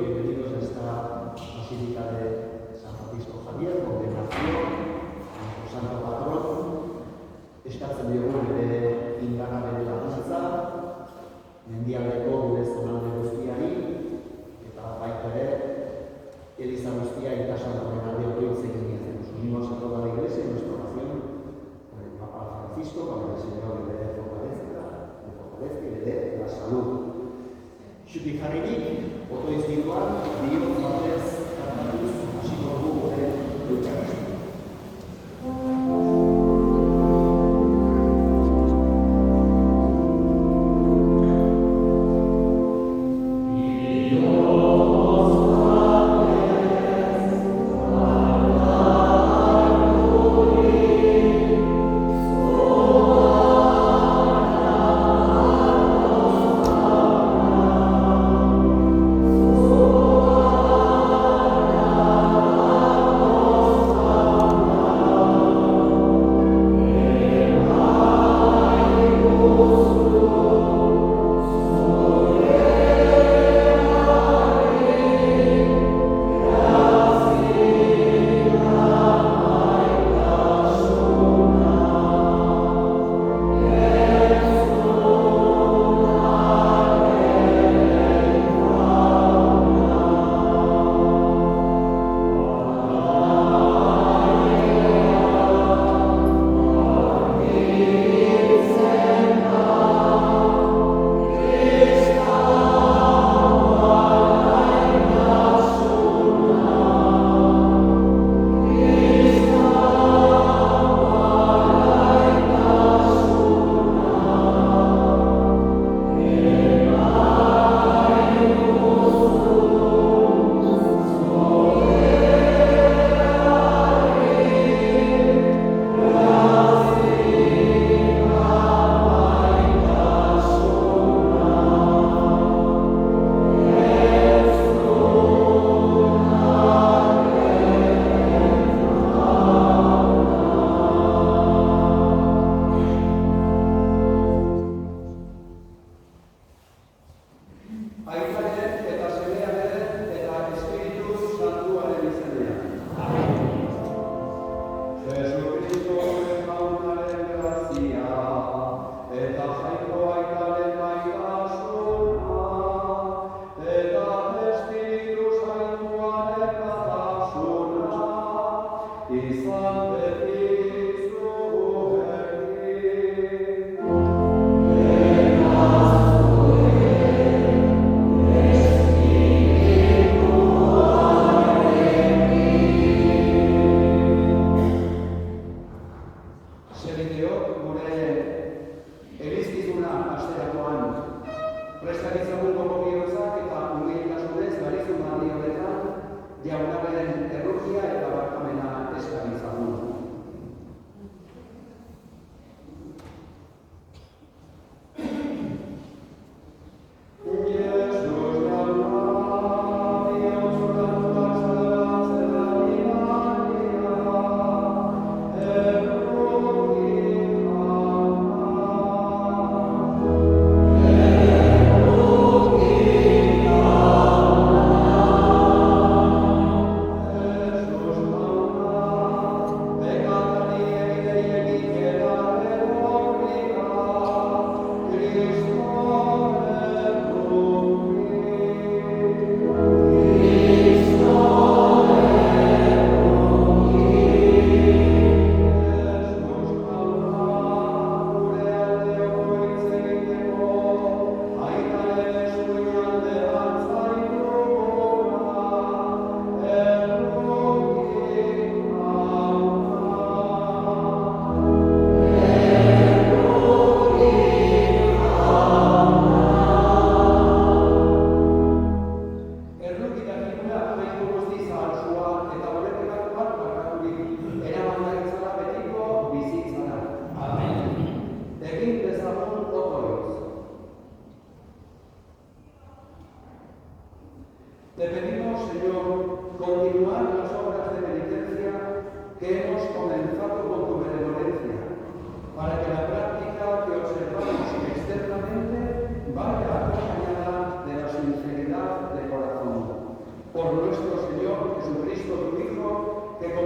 Bienvenidos a esta Basílica de San Francisco Javier, condenación a nuestro santo patrón. Eskatzen diogu bere ingana bere laguntza, mendialdeko gure zonalde guztiari, eta baita ere, Eliza guztia eta santoren alde hori egin diazen. Nos unimos a toda la Iglesia en nuestra oración por el Papa Francisco, para que el Señor le dé fortaleza y le dé la salud. Xutik jarririk, oto izbikoan, dio batez, kantatuz, hasiko dugu gure eukaristia.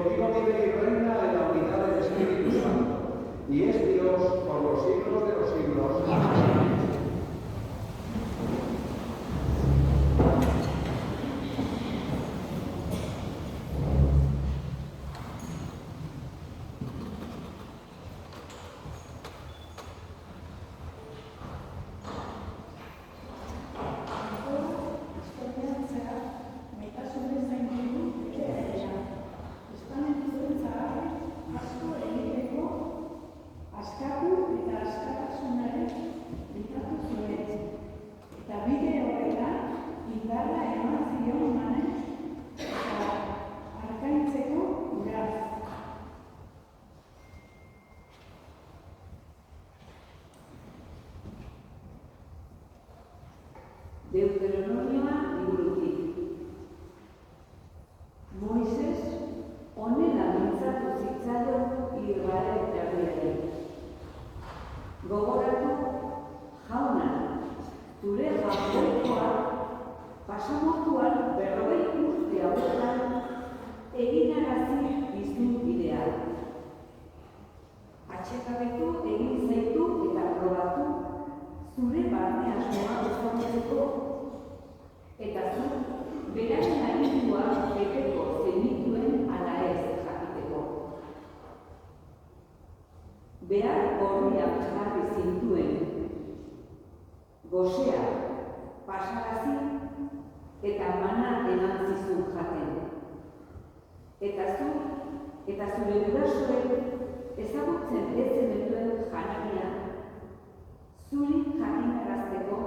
contigo vive y reina en la unidad del Espíritu Santo, y es Dios por los siglos de los siglos. Amén. Deuteronomioa liburutik. Moises honela mintzatu zitzaion Israel herriari. Gogoratu, jauna, zure jaurtikoa pasamontuan 40 urte hauetan eginarazi dizun bidea. Atxekabetu egin zaitu eta probatu zure barne asmoa ezagutzeko eta zu beraren agindua beteko zenituen ala ez jakiteko. Behar gorriak jarri zintuen, gosea pasarazi eta mana eman zizun jaten. Eta zu eta zure gurasoek ezagutzen ez zenituen janania zuri jakinarazteko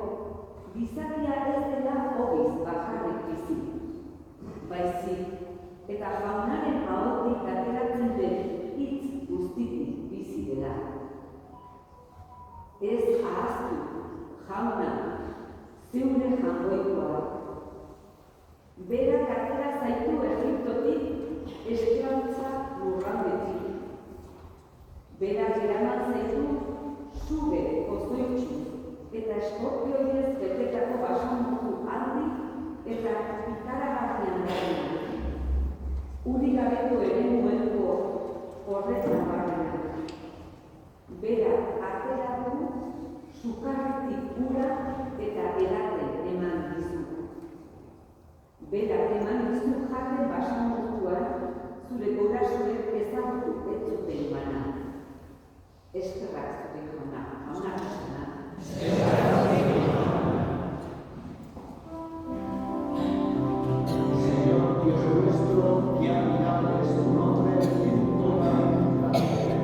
gizakia ez dela ogiz bakarrik bizi. Baizik, eta jaunaren ahotik ateratzen den hitz guztitik bizi dela. Ez ahaztu, jauna, zeure jangoikoa. Berak atera zaitu Egiptotik esklabutza lurraldetik. Berak eraman zaitu suge pozoitxu eta eskorpioiez betetako basamontu handi eta ikaragarrian garen. Uri gabetu ere nuenko horretan barrenak. Berak atera du sukarritik ura eta edate eman dizu. Berak eman dizu jate basamontuan zure gurasoek ezagutu ez zuten bana. Eskerrak zure jauna, jauna jasana. Señor Dios nuestro, que admirable es tu nombre en toda la tierra.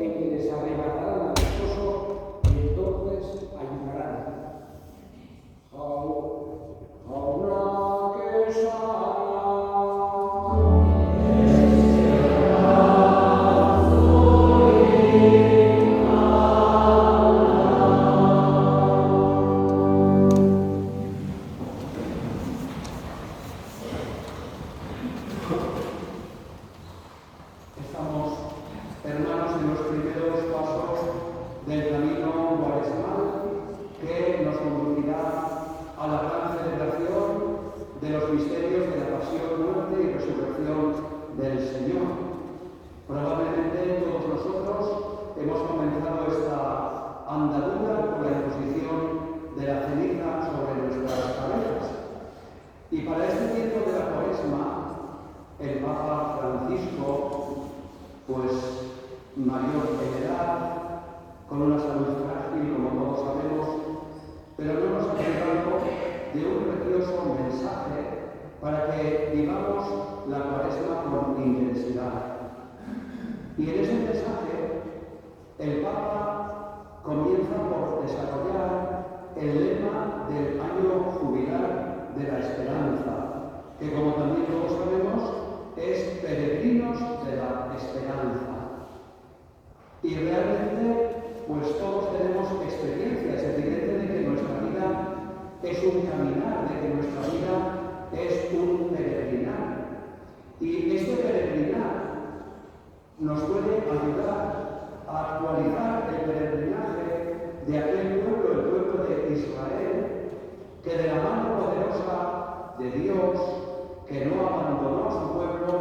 en que les arrebatarán al esposo y entonces ayunarán. Estamos, hermanos, en los primeros pasos del camino cuaresmal que nos conducirá a la gran celebración de los misterios de la pasión, muerte y resurrección del Señor. Probablemente todos nosotros hemos comenzado esta andadura con la imposición de la ceniza sobre nuestras cabezas. Y para este tiempo de la Cuaresma, el Papa Francisco, pues mayor en edad, con una salud frágil, como todos sabemos, pero no nos ha privado de un precioso mensaje para que vivamos la Cuaresma con intensidad. Y en ese mensaje, el Papa comienza por desarrollar el lema del año jubilar de la esperanza, que como también todos sabemos, es peregrinos de la esperanza. Y realmente, pues todos tenemos experiencia, es evidente de que nuestra vida es un caminar, de que nuestra vida es un peregrinar. Y este peregrinar nos puede ayudar a actualizar el peregrinaje de aquel pueblo, el pueblo de Israel, que de la mano poderosa de Dios, que no abandonó a su pueblo,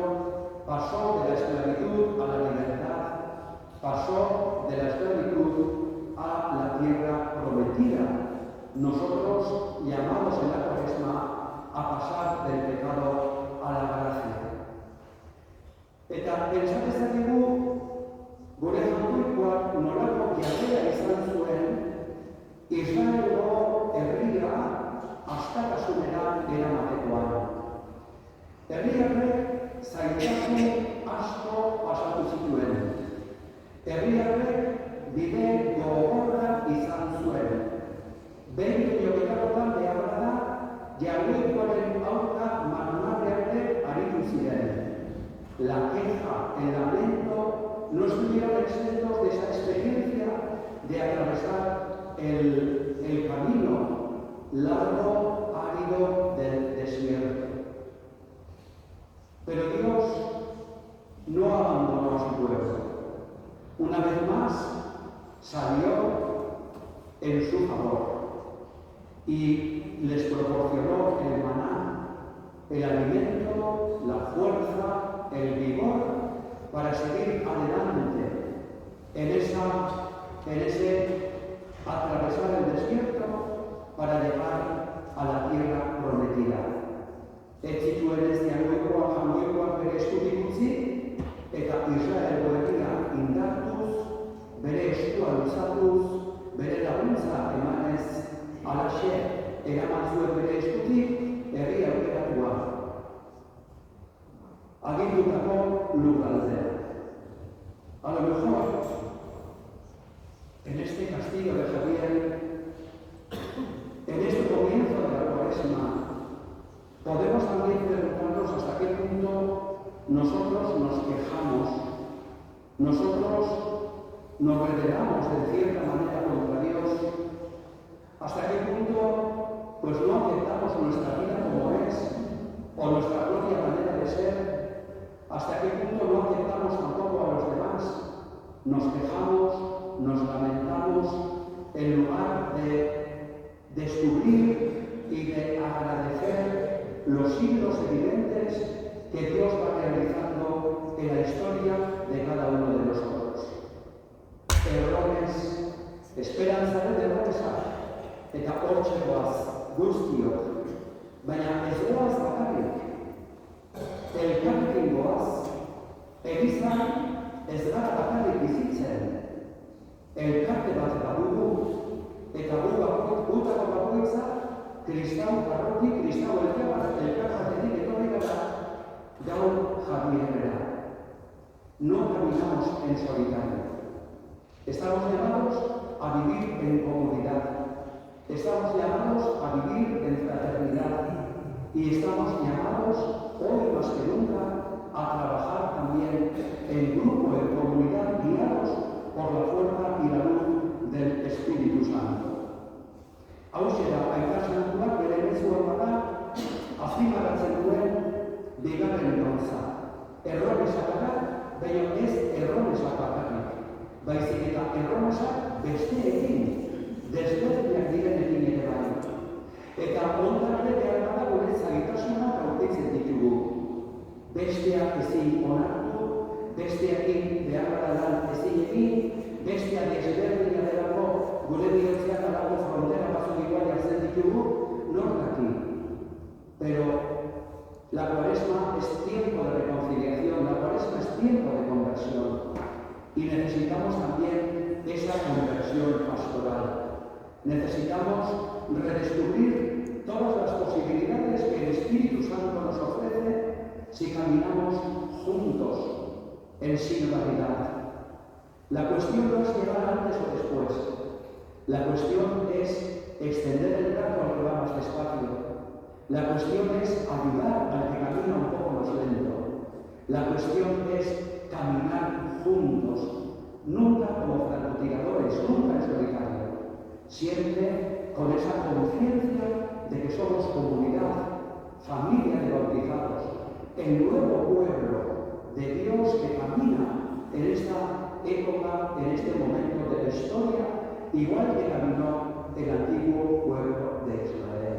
pasó de la esclavitud a la libertad, pasó de la esclavitud a la tierra prometida. Nosotros, llamados en la Cuaresma a pasar del pecado a la gracia. Eta pentsatezakegu gure jaunkoikoak nolako jarrera izan zuen Israelgo herria askatasunera eramatekoan. Herriarrek zailtasun asko pasatu zituen. Herriarrek bide gogorra izan zuen. Behin jokotakotan beharra da, jaunkoikoaren aurka marmarrearte aritu ziren. La queja, el lamento, no estuvieron exentos de esa experiencia de atravesar el camino largo, árido del desierto. Pero Dios no abandonó a su pueblo. Una vez más salió en su favor y les proporcionó el maná, el alimento, la fuerza, el vigor para seguir adelante en ese atravesar el desierto para llegar a la tierra prometida. Ez zituen ez jaunkoikoak bere eskutik utzi, eta Israelgo herria indartuz, bere eskua luzatuz, bere laguntza emanez, halaxe eraman zuen bere eskutik herria aukeratua. Agindutako lurraldea. A lo mejor, en este castillo de Javier, en este comienzo de la Cuaresma, podemos también preguntarnos hasta qué punto nosotros nos quejamos, nosotros nos rebelamos de cierta manera contra Dios, hasta qué punto pues no aceptamos nuestra vida como es, o nuestra propia manera de ser, hasta qué punto no aceptamos tampoco a los demás, nos quejamos, nos lamentamos, en lugar de descubrir y de agradecer los signos evidentes que Dios va realizando en la historia de cada uno de nosotros. Errores, esperantzaren erroresa, eta hortxe goaz guztiok, baina ez goaz bakarrik. Elkarrekin goaz, egizan ez gara bakarrik bizitzen. Elkarte bat badugu, eta gutako bakoitza, kristau parroki, kristau elkarbatetik etorri gara gaur Javierrera. No caminamos en solitario. Estamos llamados a vivir en comunidad. Estamos llamados a vivir en fraternidad. Y estamos llamados, hoy más que nunca, a trabajar también en grupo, en comunidad, guiados por la fuerza y la luz del Espíritu Santo. Hauxe da, Aita Santuak bere mezua bada, azpimarratzen duen bigarren gauza. Erromesak gara, baina ez erromesak bakarrik. Baizik eta erromesak besteekin, desberdinak direnekin ere bai. Eta ondan ere behar bada gure zaitasunak aurkitzen ditugu. Besteak ezin onartu, besteakin behar bada lan ezin egin, bestea desberdina delako gure bihotzeak alako frontera batzuk igual jartzen ditugu, nortaki. Pero la Cuaresma es tiempo de reconciliación, la Cuaresma es tiempo de conversión. Y necesitamos también esa conversión pastoral. Necesitamos redescubrir todas las posibilidades que el Espíritu Santo nos ofrece si caminamos juntos en sinodalidad. La cuestión no es llegar antes o después. La cuestión es extender el brazo al que va más despacio. La cuestión es ayudar al que camina un poco más lento. La cuestión es caminar juntos, nunca como francotiradores, nunca en solitario, siempre con esa conciencia de que somos comunidad, familia de bautizados, el nuevo pueblo de Dios que camina en esta época, en este momento de la historia, igual que caminó el antiguo pueblo de Israel.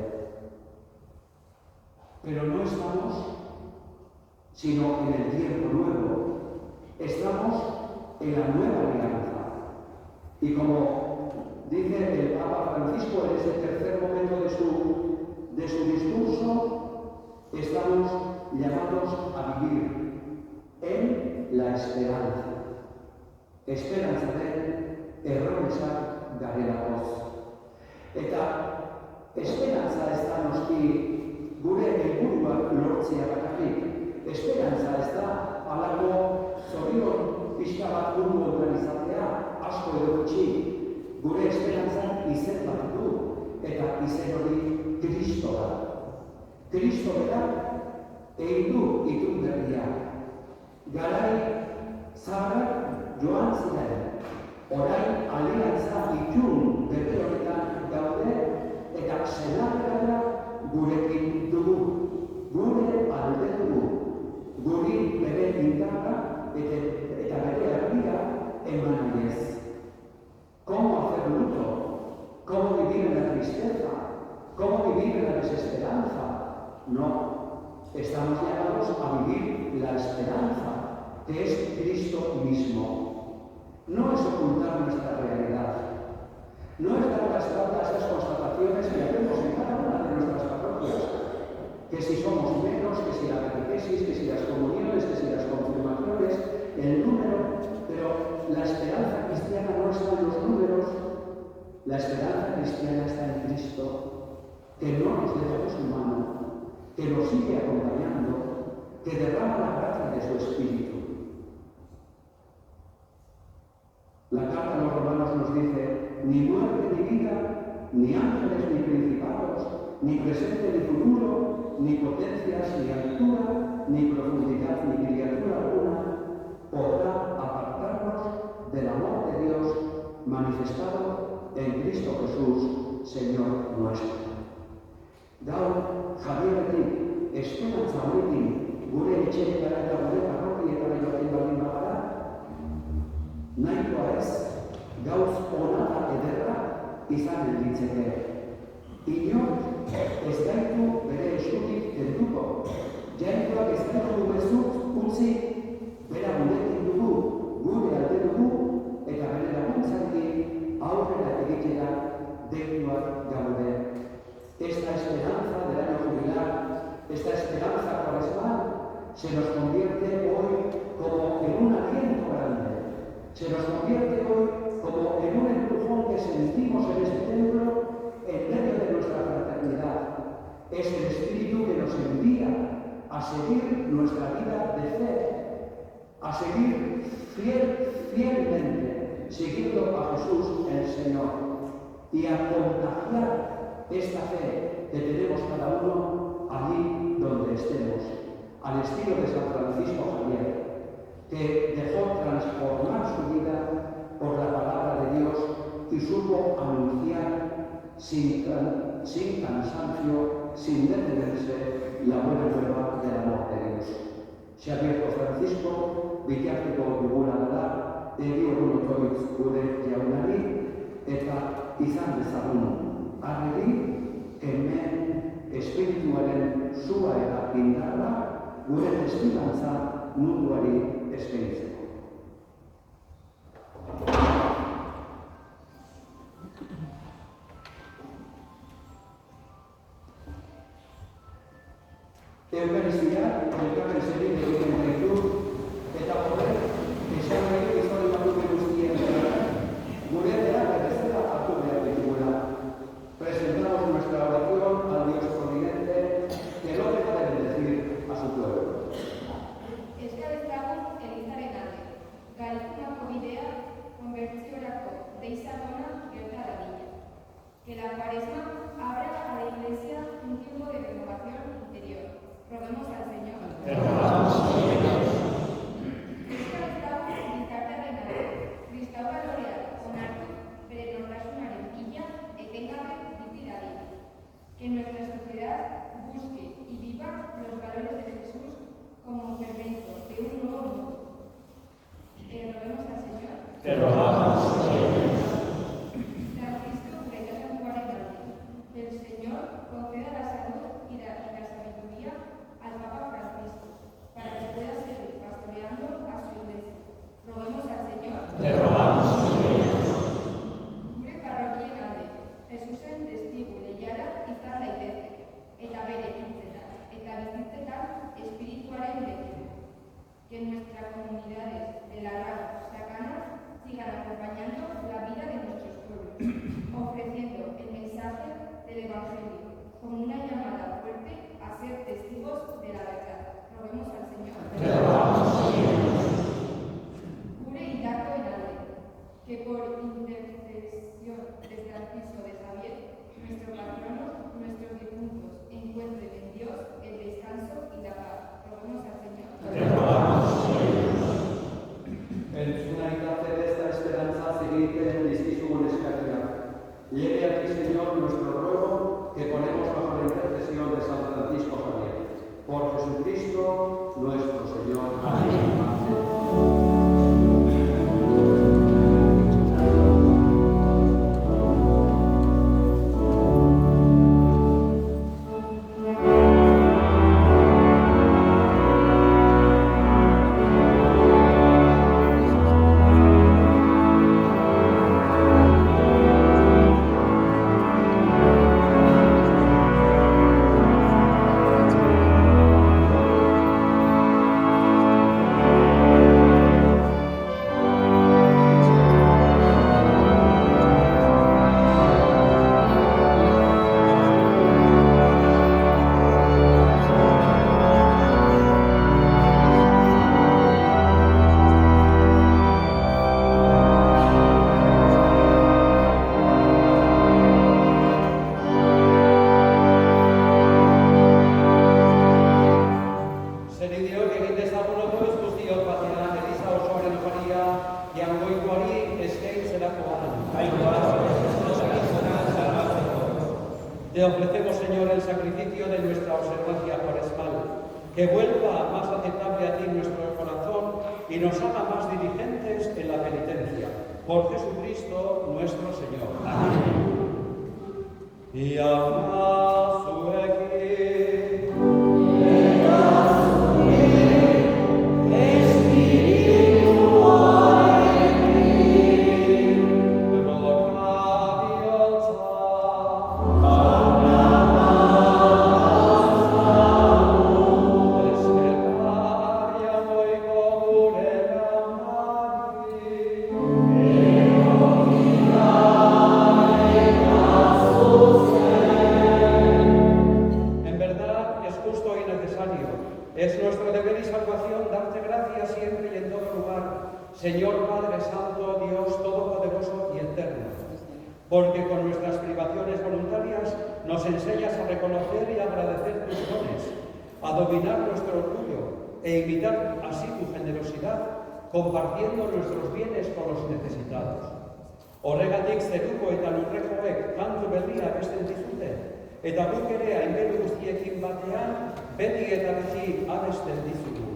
Pero no estamos sino en el tiempo nuevo. Estamos en la nueva alianza. Y como dice el Papa Francisco en este tercer momento de su discurso, estamos llamados a vivir en la esperanza. Esperantzaren erromesak garelako. Eta esperantza ez da noski gure helburuak lortzea bakarrik. Esperantza ez da halako zorion pixka bat munduan izatea, asko edo gutxi. Gure esperantzan izen bat du, eta izen hori Kristo da. Kristo berak egin du itun berria. Garai zaharrak joan ziren, orain aliantza itun berri honetan gaude, eta zelakera gurekin dugu, gure alde dugu, guri bere indarra eta bere herria eman ez. ¿Cómo hacer luto? ¿Cómo vivir en la tristeza? ¿Cómo vivir en la desesperanza? No, estamos llamados a vivir la esperanza, que es Cristo mismo. No es ocultar nuestra realidad, no es dar la espalda a esas constataciones que hacemos en cada una de nuestras parroquias, que si somos menos, que si la catequesis, que si las comuniones, que si las confirmaciones, el número, pero la esperanza cristiana no está en los números, la esperanza cristiana está en Cristo, que no nos deja de su mano, que nos sigue acompañando, que derrama la gracia de su Espíritu. La carta a los romanos nos dice, ni muerte ni vida, ni ángeles ni principados, ni presente ni futuro, ni potencias ni altura, ni profundidad ni criatura alguna, podrá apartarnos del amor de Dios manifestado en Cristo Jesús, Señor nuestro. Gaur, Javieretik, esperantza honekin, gure etxeetara eta gure parrokietara joaten baldin bagara, nahikoa ez, gauz onara ederra izan gelditzeke. Inork ez gaitu bere eskutik kenduko. Jainkoak ez gaitu bezuk utzi bera gurekin dugu, gure alde dugu, eta bere laguntzatik aurrera egitera deituak gaude. Esta esperanza del año jubilar, esta esperanza cuaresmal, se nos convierte hoy como en un aliento grande. Se nos convierte hoy como en un empujón que sentimos en este templo en medio de nuestra fraternidad. Es el Espíritu que nos envía a seguir nuestra vida de fe, a seguir fielmente siguiendo a Jesús el Señor y a contagiar esta fe que tenemos cada uno allí donde estemos, al estilo de San Francisco Javier, que dejó transformar su vida por la palabra de Dios y supo anunciar sin cansancio, sin detenerse, la buena nueva del amor de Dios. Xabier Francisco, bitarteko duguna da, egiorun otoitz gure jaunari, eta izan dezagun argi, hemen espirituaren sua eta indarra gure testigantza munduari eskaintzeko. Eukaristia, elkarren zerin egiten gaitu, eta horrek, esan nahi historikatu guztien gure behar bezala hartu behar ditugula. Presentamos nuestra oración al Dios providente, que no deja de bendecir a su pueblo. Eskadezagun elizaren alde, Galizunako bidea konbertsiorako deizagona gerta dadila. Que la Cuaresma abra a la Iglesia un tiempo de renovación interior. Roguemos al Señor. Eskadezagun bizartaren alde, Kristau baloreak onartu bere nortasunaren bila etengabe bizi dadila. Que nuestra sociedad busque y viva los valores de Jesús como fermento de un nuevo mundo. Roguemos al Señor. Te rogamos, Señor. San Cristo, rey santuario, el Señor conceda la salud y la sabiduría al Papa Francisco, para que pueda seguir pastoreando a su Iglesia. Roguemos al Señor. Te rogamos, Señor. Gure parroquien alde, Jesusen testigu leiala izan daitezke, eta bere hitzetan, eta bizitzetan espirituaren bete. Que nuestras comunidades de la radio Sacana sigan acompañando la vida de nuestros pueblos, ofreciendo el mensaje del Evangelio como una llamada fuerte a ser testigos de la verdad. Roguemos al Señor. Te rogamos, Señor. Gure indarto en alde, que por intercesión de Francisco de Javier, nuestro patrono, nuestros difuntos encuentren en Dios el descanso y la paz. Roguemos al Señor. Te rogamos, Señor. Entzunaitate de esta esperanza seguirte dizkizugun eskaria. Llegue aquí, Señor, nuestro ruego que ponemos bajo la intercesión de San Francisco Javier. Por Jesucristo, nuestro Señor. Amén. Te ofrecemos, Señor, el sacrificio de nuestra observancia cuaresmal, que vuelva más aceptable a ti nuestro corazón y nos haga más diligentes en la penitencia. Por Jesucristo nuestro Señor. Amén. Y Amen. Señor Padre Santo, Dios Todopoderoso y Eterno, porque con nuestras privaciones voluntarias nos enseñas a reconocer y agradecer tus dones, a dominar nuestro orgullo e imitar así tu generosidad, compartiendo nuestros bienes con los necesitados. Horregatik zeruko eta lurrekoek kantu berria abesten dizute, eta guk ere aingeru guztiekin batean, beti eta beti abesten dizugu.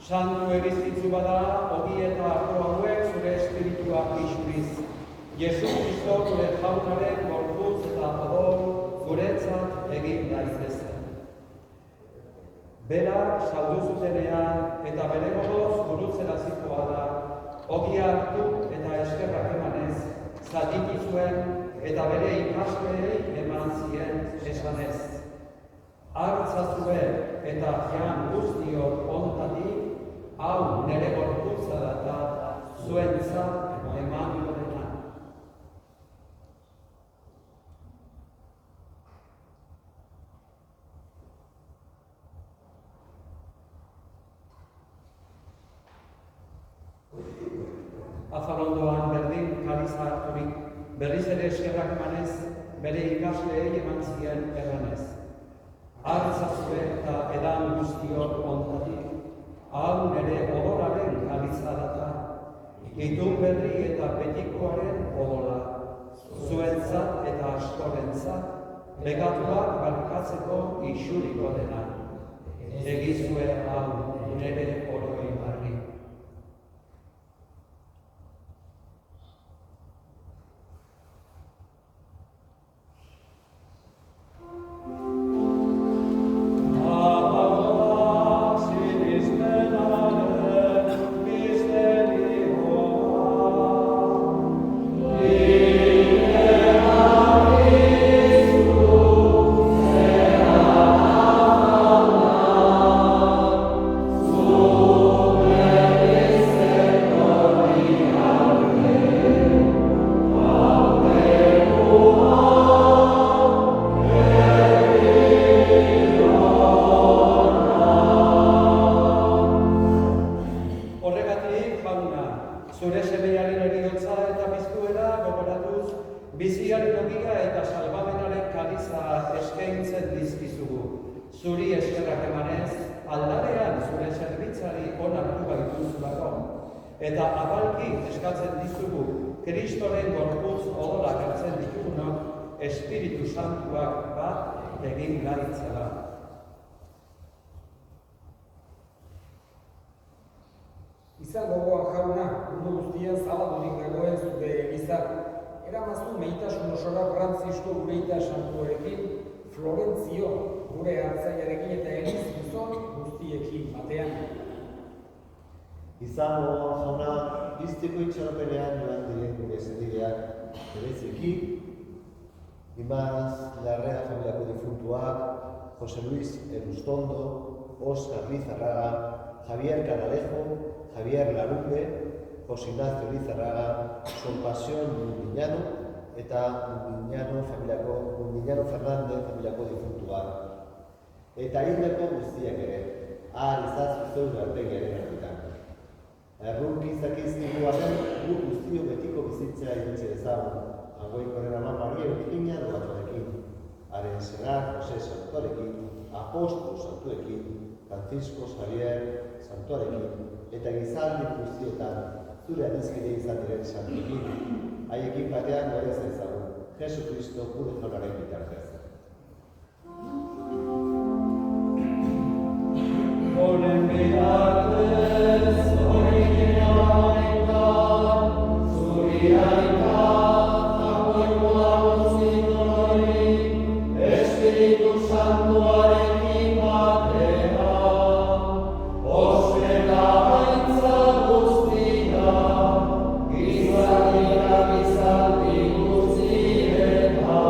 Santu egizitzu bada, ogi eta arro hauek zure espiritua isuriz. Jesu Kristo gure jaunaren gorputz eta odol guretzat egin daitezen. Bera saldu zutenean eta bere gogoz gurutzera zikoa da, ogia hartu eta eskerrak emanez, zatitu zuen eta bere ikasleei eman zien esanez. Hartzazue eta jan guztiok ontatik, hau nire gorputza da zuentzat eman dena. Azalondoan berdin kaliza harturik, berriz ere eskerrak emanez, bere ikasleei eman zien erranez. Hartzazue eta edan guztiok ontatik, hau nire odolaren kaliza da, itun berri eta betikoaren odola, zuentzat eta askorentzat, begatuak barkatzeko isuriko dena. Egizue hau nire oroi barri. Zure semearen eriotza eta biztuera gogoratuz, biziaren ogia eta salbamenaren kaliza eskaintzen dizkizugu. Zuri eskerrak emanez, aldarean zure zerbitzari onartu gaituzulako. Eta abalki eskatzen dizugu, Kristoren gorputz odolak hartzen ditugunok, Espiritu Santuak bat egin gaitzela. Izan gogoan jauna, mundu guztian zabaldurik dagoen zure egizak. Eramazu meitasun osora Frantzisko gureita santuarekin, Florentzio gure hartzaiarekin eta egiz gizon guztiekin batean. Izan gogoan jauna, biztiko itxaropenean joan diren gure zedileak, bereziki, Imaz Larrea familiako difuntuak, Jose Luis Elustondo, Oscar Lizarraga, Javier Canalejo, Javier Larumbe, José Ignacio Lizarraga, Sor Pasión Mundiñano eta Mundiñano Fernández familiako difuntua. Eta hildako guztiak ere, ahal izazu zeure artegiaren artetan. Errunki izakizkigu arren, gu guztio betiko bizitzea iritsi dezagun, Angoikoren ama Maria Eugenia Duatorekin, haren senar Jose Santuarekin, Apostol Santuekin, Francisco Xavier Santuarekin, eta gizaldi guztietan zure adizkide izan diren santuekin, haiekin batean gorez ezagun, Jesu Kristo gure zonaren bitartez. Honen bitartez, Espíritu Santuarekin batera, osrekaintza guztia, gizaldira gizaldi guztietan.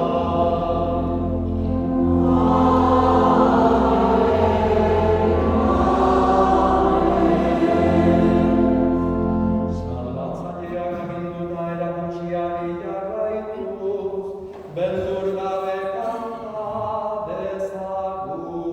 Salbatzaileak aginduta erakutsia jarraituz, beldur gabe kanta dezagun.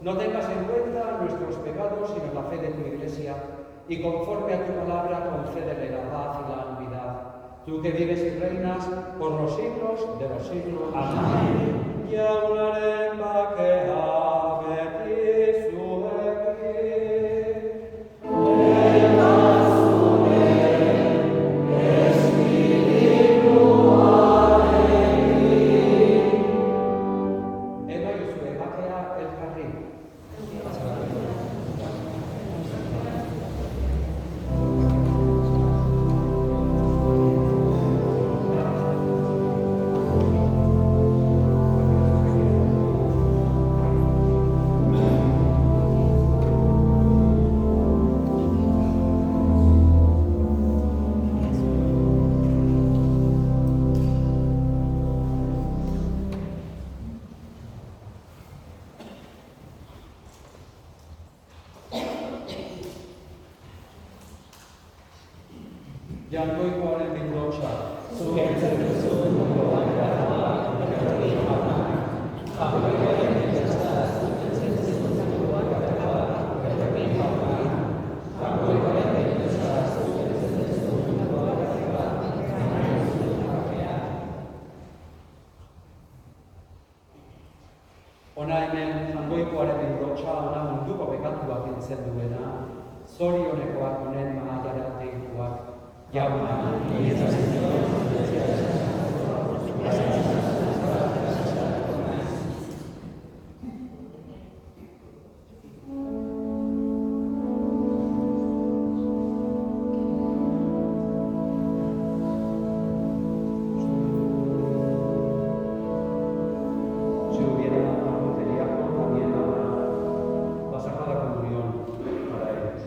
No tengas en cuenta nuestros pecados, sino la fe de tu Iglesia, y conforme a tu palabra, concédele la paz y la unidad. Tú que vives y reinas por los siglos de los siglos. Amén. Jainkoikoaren bildotxa, Zukentzen duzu munduan garrala, berroi jauna. Jaunkoaren bildotxa, zukentzen duzu munduan garrala, berroi jauna. Jaunkoaren bildotxa, zukentzen duzu munduan garrala, berroi jauna. Hona hemen Jainkoikoaren bildotxa, hona munduko bekatuak entzen duena, zorionekoak honen mahaiara deituak, jauna, Si hubiera algún celíaco, también habrá la Sagrada Comunión para ellos.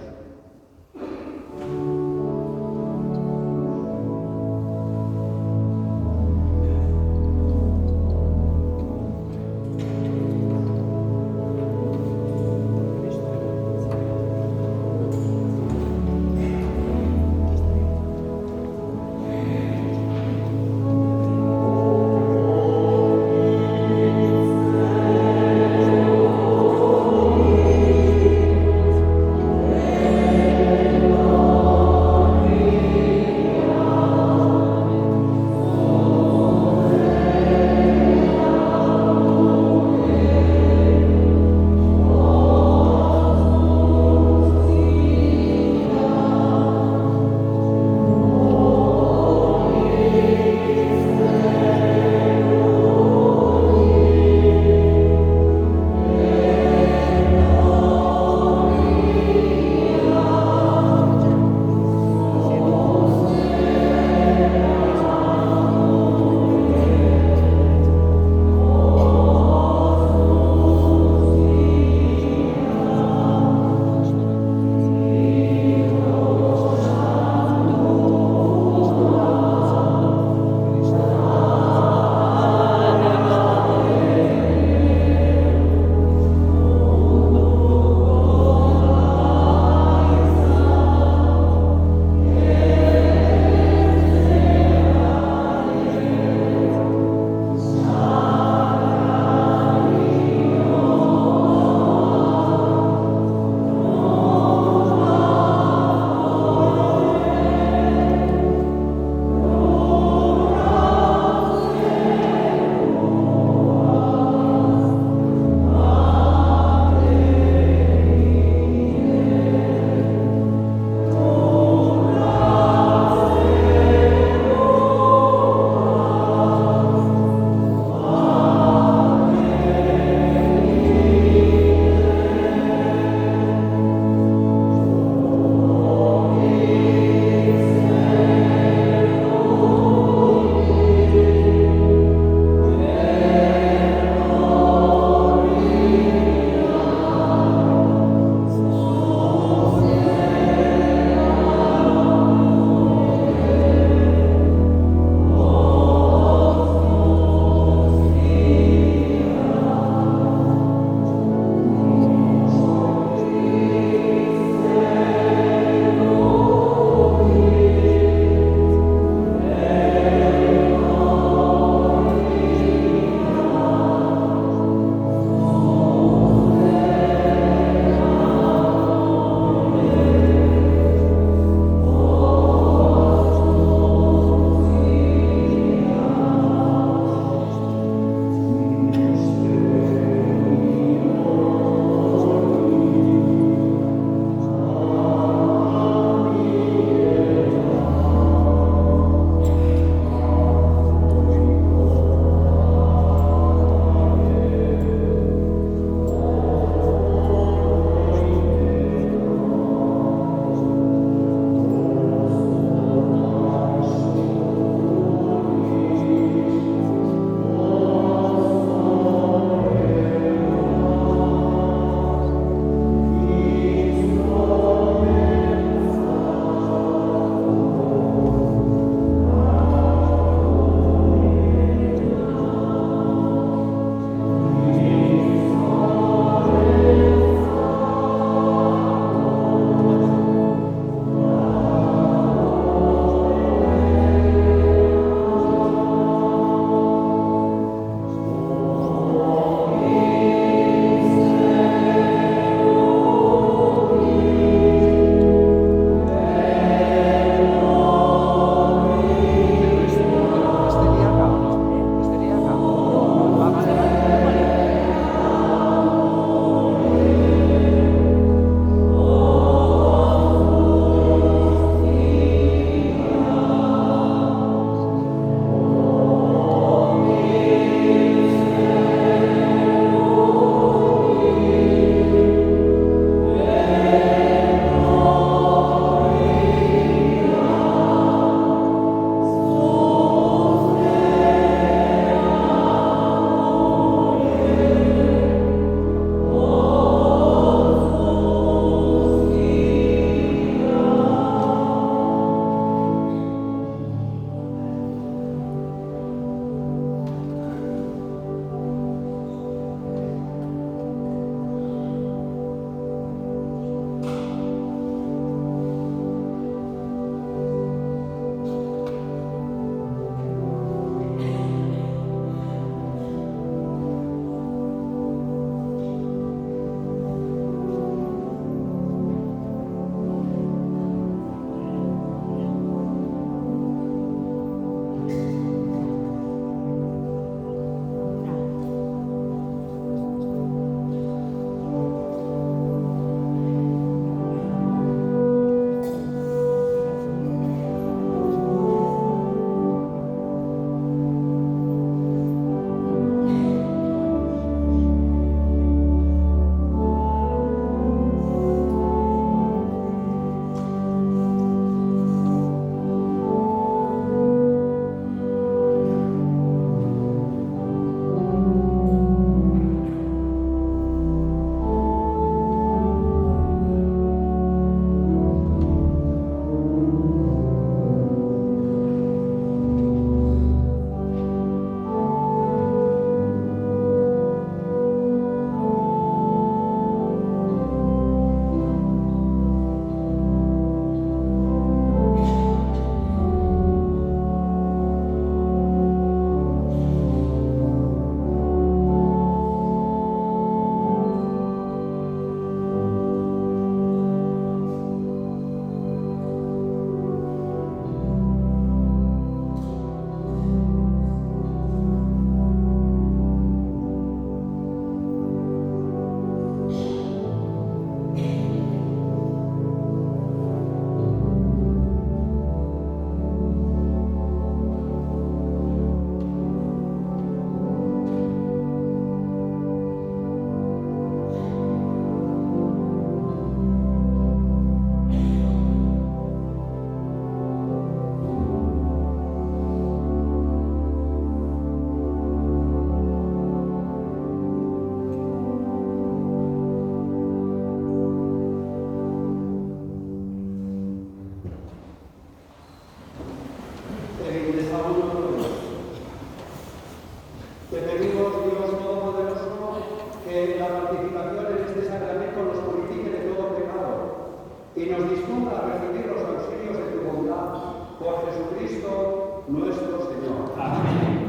nuestro Señor. Amén.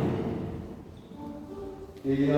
Y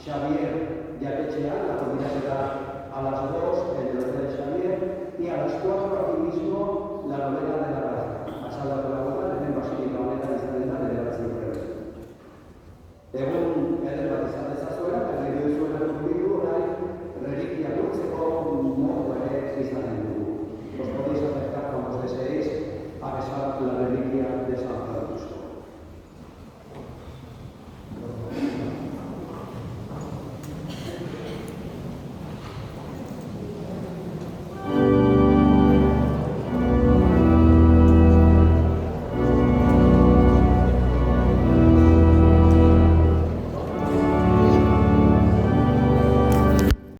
Xavier, ya que Chean, la comida será a las 2 en el hotel de Xavier, y a las 4